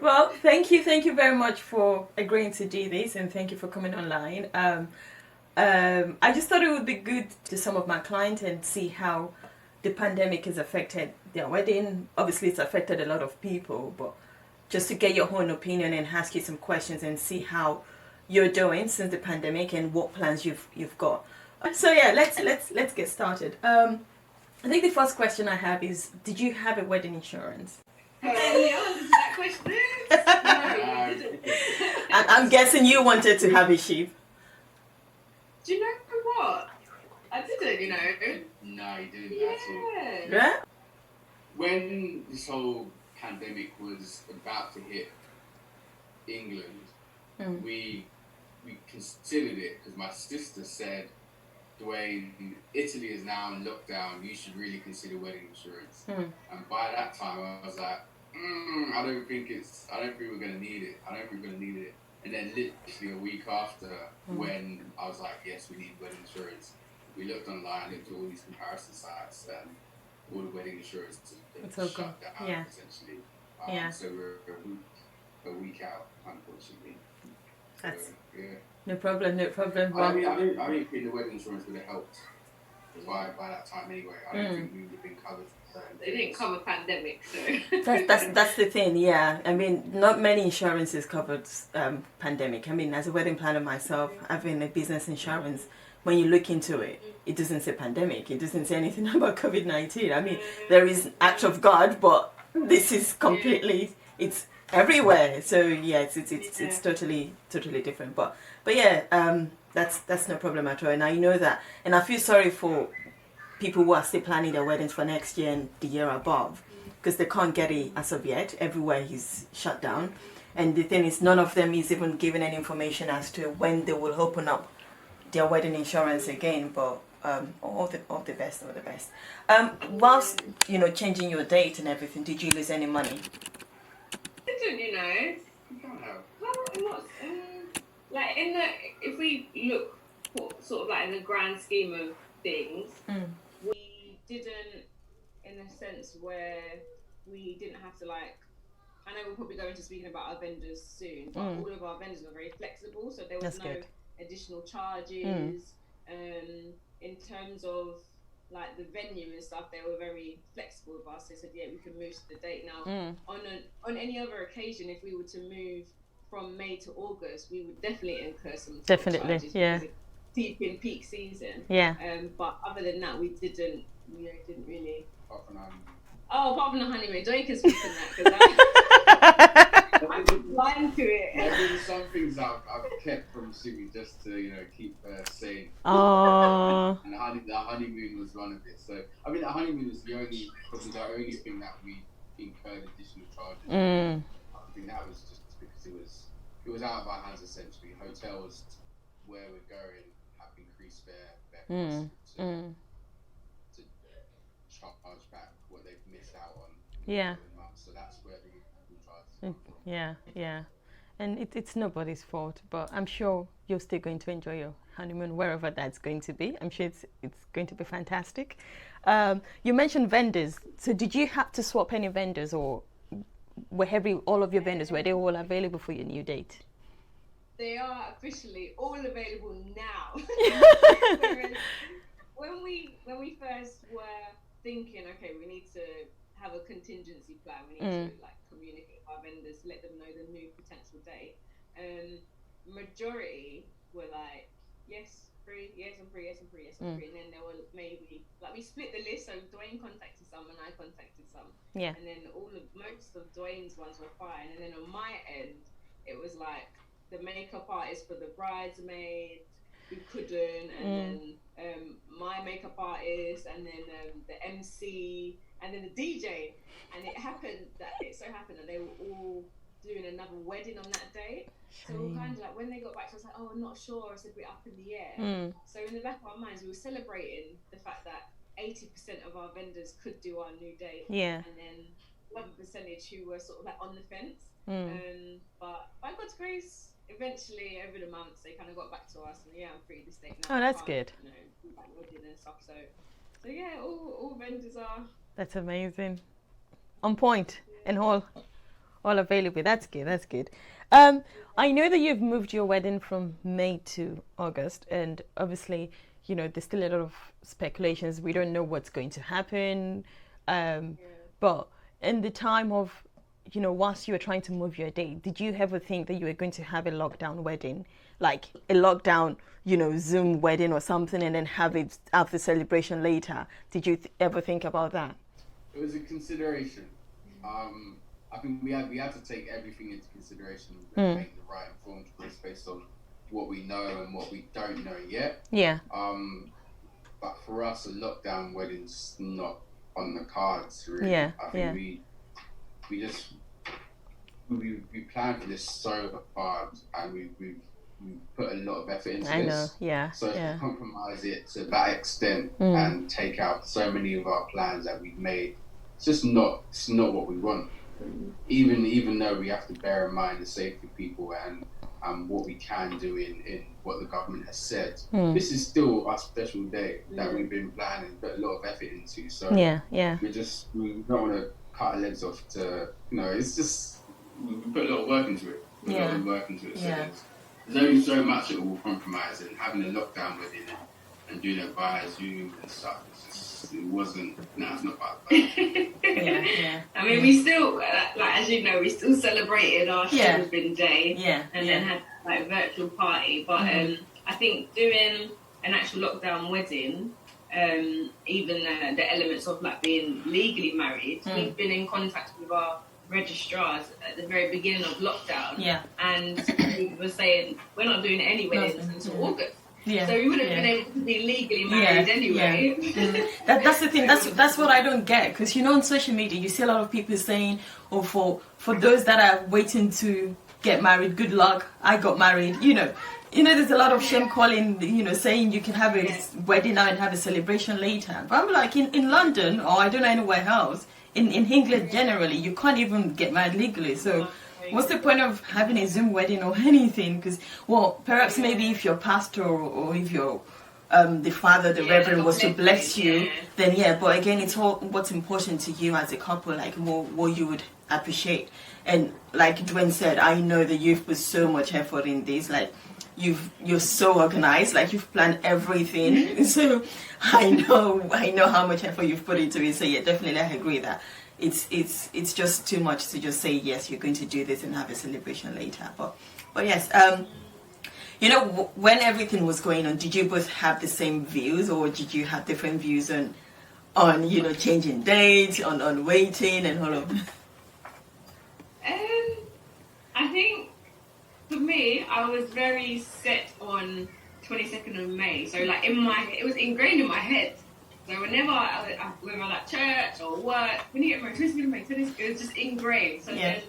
Well, thank you very much for agreeing to do this, and thank you for coming online. I just thought it would be good to some of my clients and see how the pandemic has affected their wedding. Obviously, it's affected a lot of people, but just to get your own opinion and ask you some questions and see how you're doing since the pandemic and what plans you've got. So yeah, let's get started. I think the first question I have is, did you have a wedding insurance? That question. No, you didn't. I'm guessing you wanted to have a sheep. Do you know what? I didn't, you know. No, you didn't at all. Yeah? When this whole pandemic was about to hit England, we considered it because my sister said, Dwayne, Italy is now in lockdown, you should really consider wedding insurance. And by that time I was like, I don't think we're gonna need it. And then literally a week after, when I was like, yes, we need wedding insurance, we looked online, looked at all these comparison sites, and all the wedding insurance It's shut down, yeah. essentially. Yeah. So we're a week out, unfortunately. That's Yeah. no problem. I don't think the wedding insurance would have helped by that time anyway. I don't think we would have been covered. They didn't cover pandemic, so. That's the thing, yeah. I mean, not many insurances covered pandemic. I mean, as a wedding planner myself, having a business insurance, when you look into it, it doesn't say pandemic. It doesn't say anything about COVID-19. I mean, there is act of God, but this is completely, it's everywhere. So yeah, it's totally different. But yeah, that's no problem at all. And I know that, and I feel sorry for people who are still planning their weddings for next year and the year above, because they can't get it as of yet. Everywhere is shut down, and the thing is, none of them is even given any information as to when they will open up their wedding insurance again. But all the best. Whilst changing your date and everything, did you lose any money? Didn't, you know. You don't have. Well, like if we look sort of like in the grand scheme of things, we didn't, in a sense where we didn't have to I know we'll probably go into speaking about our vendors soon, but all of our vendors were very flexible, so there was no additional charges. In terms of like the venue and stuff, they were very flexible with us. They said, yeah, we can move to the date now. On any other occasion, if we were to move from May to August, we would definitely incur some charges, yeah. Deep in peak season. Yeah. But other than that, we didn't really. Apart from apart from the honeymoon, don't you can speak on that because I'm blind to it. there have been some things I've kept from Sumi just to keep her sane. Oh. And the honeymoon was one of it. So I mean, the honeymoon was probably the only thing that we incurred additional charges. I think that was just because it was out of our hands essentially. Hotels where we're going have increased their costs to charge back what they've missed out on. Yeah. So that's where the charges come from. Yeah. And it's nobody's fault, but I'm sure you're still going to enjoy your honeymoon wherever that's going to be. I'm sure it's going to be fantastic. You mentioned vendors. So did you have to swap any vendors, or were all of your vendors, were they all available for your new date? They are officially all available now. when we first were thinking, okay, we need to have a contingency plan. We need to communicate with our vendors, let them know the new potential date. Majority were like, yes, free, yes, I'm free. And then there were maybe we split the list. So Dwayne contacted some and I contacted some. Yeah. And then most of Dwayne's ones were fine. And then on my end, it was like the makeup artist for the bridesmaid who couldn't, and then my makeup artist, and then the MC, and then the DJ. And it so happened that they were all doing another wedding on that day. So we were kind of like, when they got back, I was like, I'm not sure. I said, we're up in the air. So in the back of our minds, we were celebrating the fact that 80% of our vendors could do our new date. Yeah. And then 11% who were sort of like on the fence. But by God's grace, eventually over the months they kind of got back to us, and I'm free this date now. Oh, that's good. Wedding and stuff. So yeah, all vendors are. That's amazing. On point and all all available. That's good. That's good. I know that you've moved your wedding from May to August, and obviously, there's still a lot of speculations. We don't know what's going to happen. But in the time of, whilst you were trying to move your date, did you ever think that you were going to have a lockdown wedding, like a lockdown, Zoom wedding or something, and then have the celebration later? Did you ever think about that? It was a consideration. I think we had to take everything into consideration and make the right informed choice based on what we know and what we don't know yet. Yeah. But for us, a lockdown wedding's not on the cards, really. Yeah. I think we planned for this so hard, and we put a lot of effort into this. I know. Yeah. So to compromise it to that extent and take out so many of our plans that we've made, it's not what we want. Even though we have to bear in mind the safety of people and what we can do in what the government has said, this is still our special day that we've been planning, put a lot of effort into. So we don't want to cut our legs off to, it's just, we put a lot of work into it. So there's only so much it will compromise, and having a lockdown wedding and doing it via Zoom and stuff, it's not part of that. I mean, we still, as you know, we still celebrated our children's day and then had like virtual party. But I think doing an actual lockdown wedding, even the elements of like being legally married, we've been in contact with our registrars at the very beginning of lockdown, and we were saying we're not doing any weddings until August. Yeah. So we would have been able to be legally married anyway. Yeah. That's the thing. That's what I don't get, because on social media you see a lot of people saying, "Oh, for those that are waiting to get married, good luck. I got married." There's a lot of shame calling. Saying you can have a wedding now and have a celebration later. But I'm like, in London, or I don't know anywhere else, in England generally, you can't even get married legally. So what's the point of having a Zoom wedding or anything? Because, perhaps maybe if your pastor or if your the father, the reverend was to bless you, then but again, it's all what's important to you as a couple, like what you would appreciate. And like Dwayne said, I know that you've put so much effort in this, like you're so organized, like you've planned everything. So I know how much effort you've put into it. So definitely I agree that it's just too much to just say yes, you're going to do this and have a celebration later. But yes, when everything was going on, did you both have the same views, or did you have different views on changing dates, on waiting and all of that? I think for me, I was very set on 22nd of May. So like it was ingrained in my head. So whenever we were at church or work, when you get married, 22nd of May, it was just ingrained. So then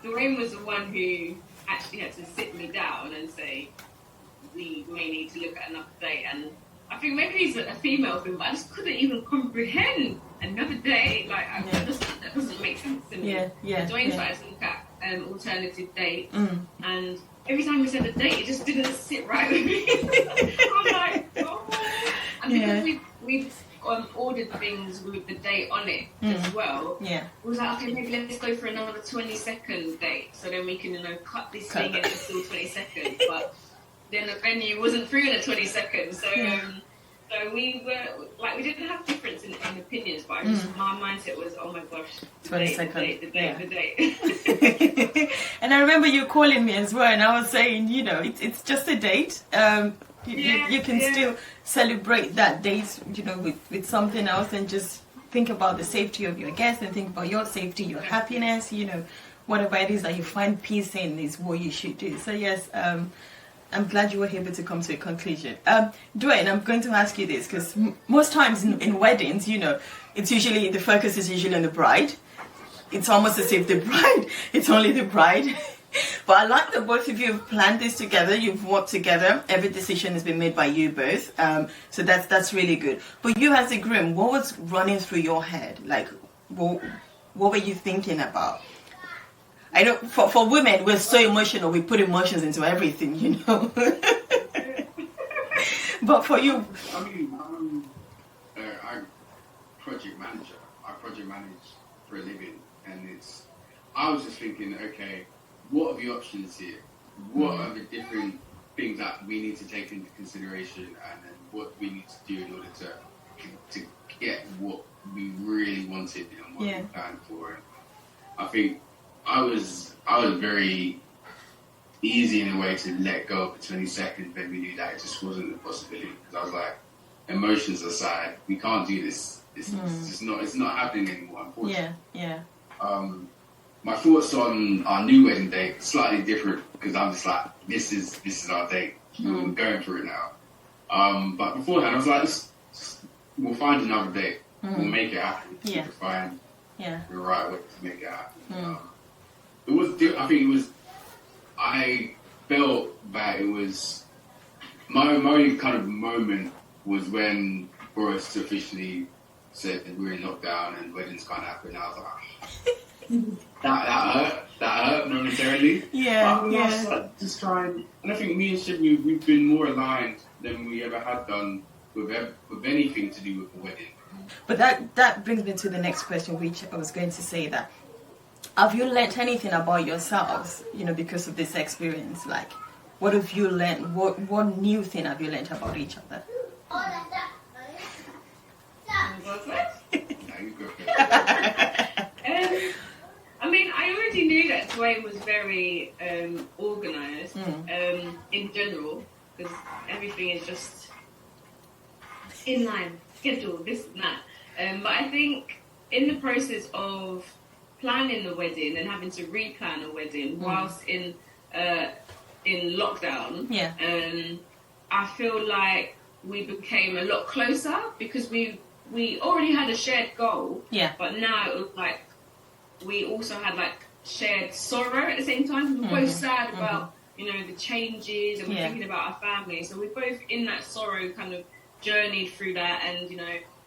Doreen was the one who actually had to sit me down and say, we may need to look at another date. And I think maybe it's a female thing, but I just couldn't even comprehend another date. Like, that doesn't make sense to me. Doreen started to look at alternative dates, and every time we said a date, it just didn't sit right with me. I was like, oh. And because we've ordered things with the date on it as well, we was like, okay, maybe let's go for another 22nd date, so then we can cut this thing and it's still 22nd. But then the venue wasn't free on the 22nd, so we were like, we didn't have difference in opinions, but my mindset was, oh my gosh, the date. And I remember you calling me as well, and I was saying, it's just a date. You can still celebrate that date, with something else, and just think about the safety of your guests and think about your safety, your happiness, whatever it is that you find peace in is what you should do. So yes, I'm glad you were able to come to a conclusion. Dwayne, I'm going to ask you this, because most times in weddings, it's usually, the focus is usually on the bride. It's almost as if it's only the bride. But I like that both of you have planned this together, you've worked together, every decision has been made by you both. So that's really good. But you as a groom, what was running through your head? Like, what were you thinking about? I know for women, we're so emotional, we put emotions into everything, But for you... I mean, I'm project manager. I project manage for a living, and I was just thinking, okay, what are the options here? What are the different things that we need to take into consideration, and then what we need to do in order to get what we really wanted and what we planned for? And I think I was very easy in a way to let go of the 20 seconds when we knew that it just wasn't a possibility, because I was like, emotions aside, we can't do this. It's not happening anymore, unfortunately. Yeah. My thoughts on our new wedding date slightly different, because I'm just like, this is our date. We're going for it now. But beforehand, I was like, we'll find another date. We'll make it happen. We'll find the right way to make it happen. I felt that it was my only kind of moment was when Boris officially said that we're in lockdown and weddings can't happen. I was like, that hurt momentarily. Just trying. And I think me and Sydney, we've been more aligned than we ever had done with anything to do with the wedding. But that brings me to the next question, which I was going to say that, have you learned anything about yourselves, because of this experience? Like, what have you learned? What new thing have you learned about each other? I mean, I already knew that Dwayne was very organised in general, because everything is just in line, schedule, this and that. But I think in the process of planning the wedding and having to replan a wedding whilst in lockdown, I feel like we became a lot closer, because we already had a shared goal, but now it was like we also had like shared sorrow at the same time. We were both sad about the changes, and we're thinking about our family, so we're both in that sorrow, kind of journeyed through that,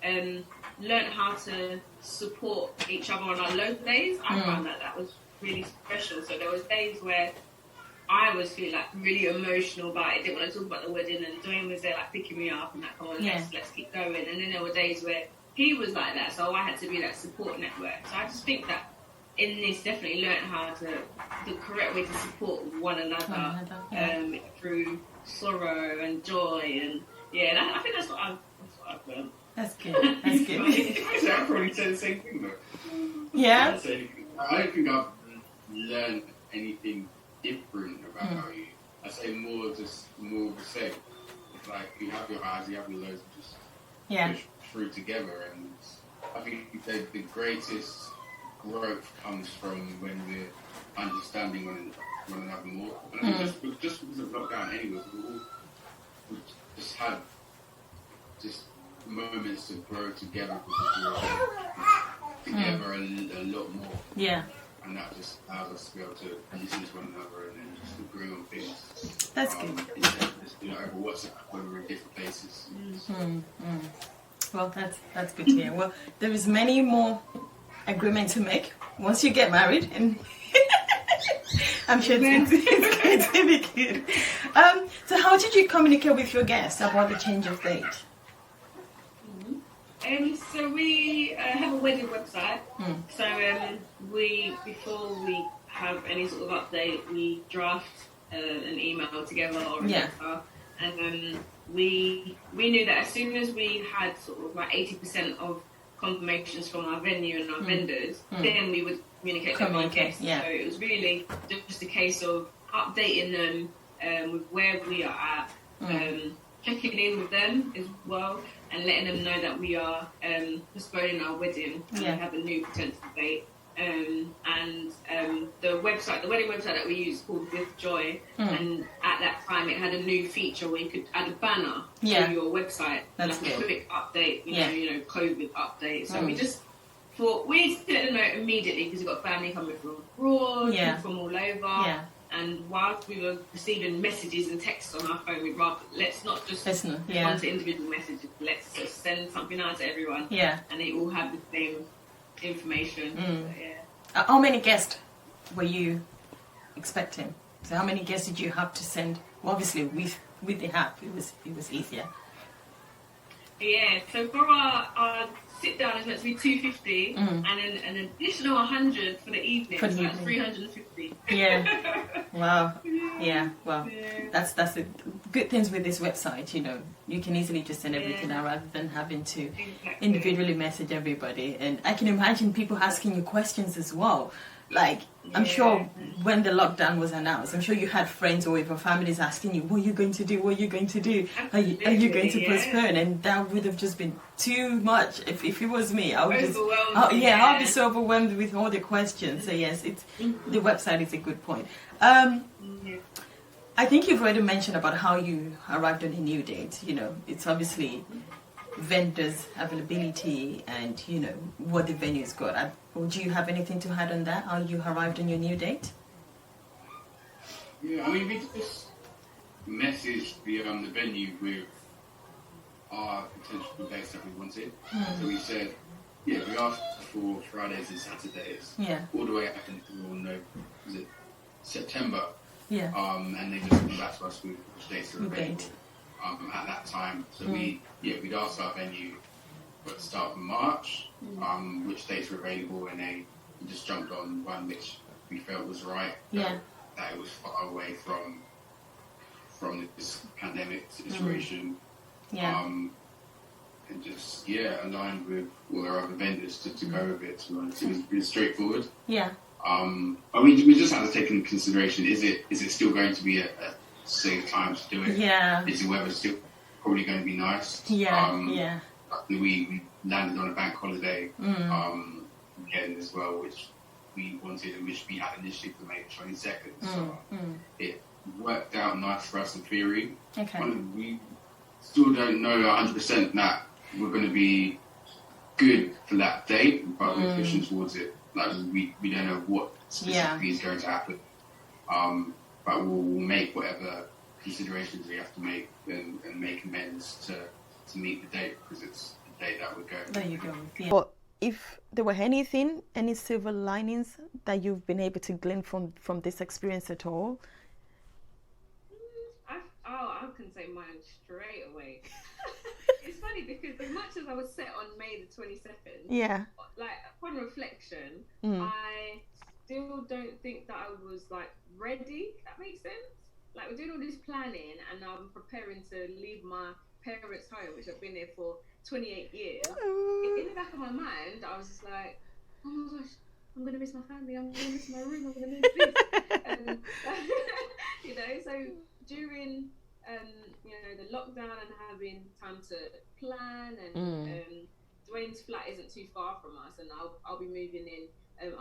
and learned how to support each other on our low days. I found that was really special. So there was days where I was feeling like really emotional about it, didn't want to talk about the wedding, and Dwayne was there like picking me up and like, come on, let's keep going. And then there were days where he was like that, so I had to be that support network. So I just think that in this, definitely learned how the correct way to support one another through sorrow and joy, and I think that's what I've learned. That's good. I probably say the same thing though. Yeah. I don't think I've learned anything different about how you. I say more of the same. It's like you have your highs, you have your lows, and just push through together. And I think the greatest growth comes from when we're understanding one another more. And I think just because of lockdown anyway, we just had moments to grow together, because we're together a lot more. Yeah. And that just allows us to be able to listen to one another and then just agree on things. That's good. Just, over WhatsApp when we're in different places. Well, that's good to hear. Well, there is many more agreements to make once you get married, and I'm sure it's going to be good. So how did you communicate with your guests about the change of date? So we have a wedding website. So before we have any sort of update, we draft an email together or a letter, and we knew that as soon as we had sort of like 80% of confirmations from our venue and our vendors, then we would communicate with our guests. So it was really just a case of updating them with where we are at, checking in with them as well, and letting them know that we are postponing our wedding and we have a new potential date. And the wedding website that we use is called With Joy, and at that time it had a new feature where you could add a banner to your website, like a quick update, you know, COVID update. So we just thought we'd let them know immediately, because we've got family coming from abroad, from all over. And whilst we were receiving messages and texts on our phone, we'd rather, let's not just respond to individual messages, let's just send something out to everyone, and they all have the same information. So, how many guests were you expecting? So how many guests did you have to send? Well, obviously with the app it was easier. Yeah, so for our sit down is meant to be 250 and then an additional 100 for the evening. So that's 350. Yeah. Wow. Yeah. Well, that's the good things with this website. You can easily just send everything out rather than having to individually message everybody. And I can imagine people asking you questions as well. Like, I'm sure when the lockdown was announced, I'm sure you had friends or even families asking you, what are you going to do? What are you going to do? Are you going to postpone? And that would have just been too much. If it was me, I would just... I'll be so overwhelmed with all the questions. So yes, the website is a good point. I think you've already mentioned about how you arrived on a new date. It's obviously vendors availability and what the venue's got. Do you have anything to add on that, how you arrived on your new date? Yeah, I mean, we just messaged the venue with our potential dates that we wanted. So we said, we asked for Fridays and Saturdays, all the way up until September. Yeah. And they just came back to us with which dates are available at that time. So we'd asked our venue at the start of March, which dates were available, and they just jumped on one which we felt was right. That it was far away from this pandemic situation. And just aligned with all our other vendors to go with it. So it was straightforward. Yeah. We just had to take into consideration: is it still going to be a safe time to do it? Yeah. Is the weather still probably going to be nice? Yeah. We landed on a bank holiday weekend as well, which we wanted and which we had initially for May 22nd. So it worked out nice for us in theory. Okay. We still don't know 100% that we're going to be good for that date, but we're pushing towards it. Like we don't know what specifically is going to happen, but we'll make whatever considerations we have to make and make amends to meet the date, because it's the date that we're going. There you go. Yeah. But if there were any silver linings that you've been able to glean from this experience at all? I can say mine straight away. It's funny because as much as I was set on May the 22nd, like upon reflection, I still don't think that I was like ready. If that makes sense. Like we're doing all this planning, and I'm preparing to leave my parents' home, which I've been there for 28 years. In the back of my mind, I was just like, oh my gosh, I'm gonna miss my family. I'm gonna miss my room. I'm gonna miss this. And, so during the lockdown and having time to plan, and Dwayne's flat isn't too far from us, and I'll be moving in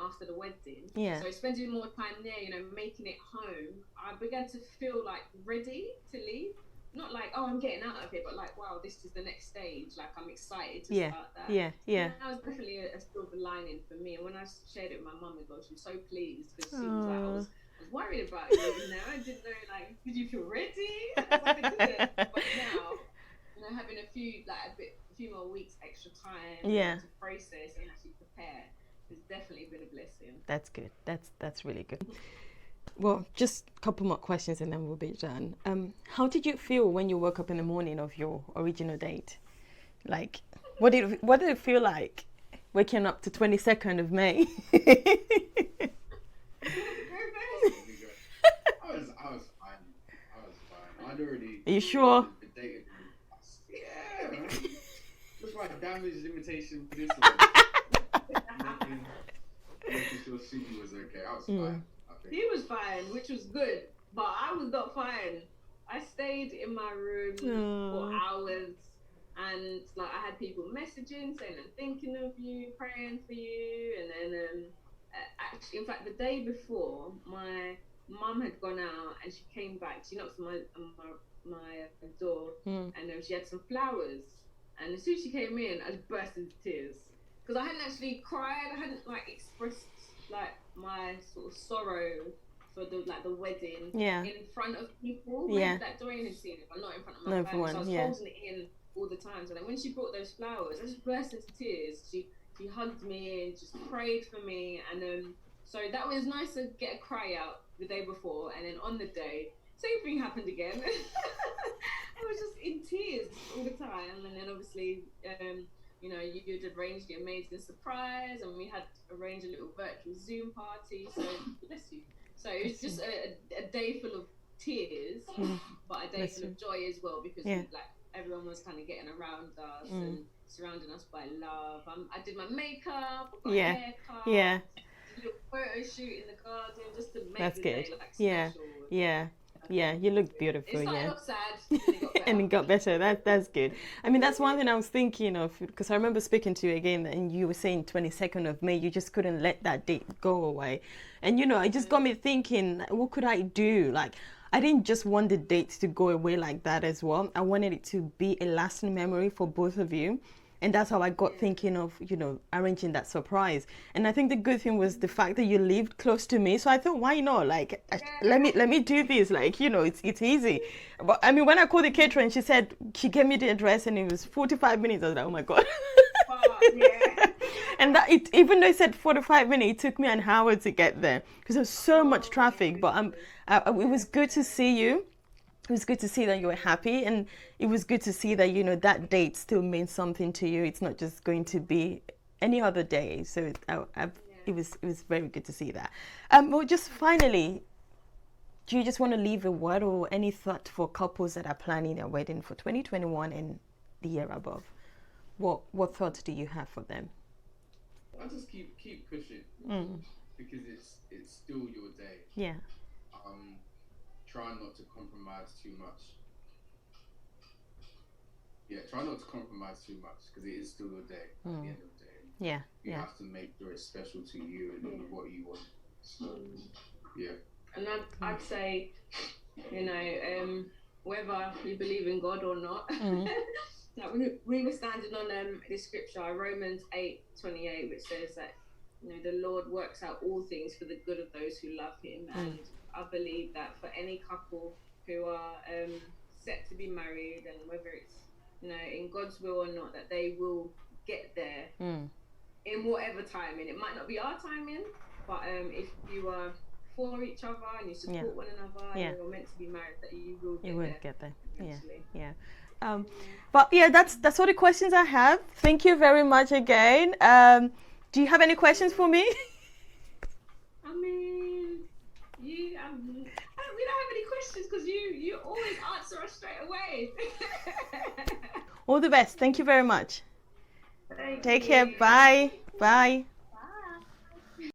after the wedding. Yeah. So spending more time there, making it home, I began to feel like ready to leave. Not like, oh, I'm getting out of here, but like, wow, this is the next stage. Like, I'm excited to start that. Yeah. And that was definitely a silver lining for me. And when I shared it with my mum as well, she was so pleased, because she was like, I was worried about you. I didn't know, like, did you feel ready? I was like, I didn't. But now, having a few more weeks extra time to process and actually prepare has definitely been a blessing. That's good. That's really good. Well, just a couple more questions and then we'll be done. How did you feel when you woke up in the morning of your original date? Like, what did it feel like waking up to 22nd of May? I was fine. I'd already... Are you sure? Yeah. That's why I damaged the invitation for this one. Making sure Susie was okay. I was fine. He was fine, which was good, but I was not fine. I stayed in my room for hours, and like I had people messaging saying I'm thinking of you, praying for you, and then actually, in fact, the day before, my mum had gone out and she came back. She knocked on my door, and she had some flowers. And as soon as she came in, I just burst into tears because I hadn't actually cried. I hadn't like expressed like my sort of sorrow for the wedding in front of people. Maybe, like Dorian had seen it, but not in front of my family. So I was holding it in all the time. So then when she brought those flowers, I just burst into tears. She hugged me and just prayed for me, and so that was nice to get a cry out the day before. And then on the day, same thing happened again. I was just in tears all the time, and then obviously, you'd arranged the amazing surprise, and we had arranged a little virtual Zoom party. So bless you. So it was just a day full of tears, but a day full of joy as well, because everyone was kind of getting around us and surrounding us by love. I did my makeup, got a haircut, did a little photo shoot in the garden just to make the day like special. Yeah, you look beautiful. It started off sad, and it got better. That's good. I mean, that's one thing I was thinking of, because I remember speaking to you again, and you were saying 22nd of May, you just couldn't let that date go away. And it just got me thinking, what could I do? Like, I didn't just want the date to go away like that as well. I wanted it to be a lasting memory for both of you. And that's how I got thinking of, arranging that surprise. And I think the good thing was the fact that you lived close to me. So I thought, why not? Like, let me do this. Like, it's easy. But I mean, when I called the caterer and she gave me the address and it was 45 minutes, I was like, oh my God. And even though it said 45 minutes, it took me an hour to get there because there was so much traffic. But it was good to see you. It was good to see that you were happy, and it was good to see that, that date still means something to you. It's not just going to be any other day. So it was very good to see that. Well, just finally, do you just want to leave a word or any thought for couples that are planning their wedding for 2021 and the year above? What thoughts do you have for them? I just keep pushing because it's still your day. Yeah. Try not to compromise too much. Yeah, try not to compromise too much because it is still your day at the end of the day. Yeah. You have to make sure it's special to you and what you want. So, yeah. And I'd say, whether you believe in God or not, like we were standing on the scripture, Romans 8:28, which says that the Lord works out all things for the good of those who love Him, and I believe that for any couple who are set to be married, and whether it's in God's will or not, that they will get there in whatever timing. It might not be our timing, but if you are for each other and you support one another, and you're meant to be married, that you will get there. Yeah. But that's all the questions I have. Thank you very much again. Do you have any questions for me? I mean, we don't have any questions because you always answer us straight away. All the best. Thank you very much. Thank Take you. care. Bye.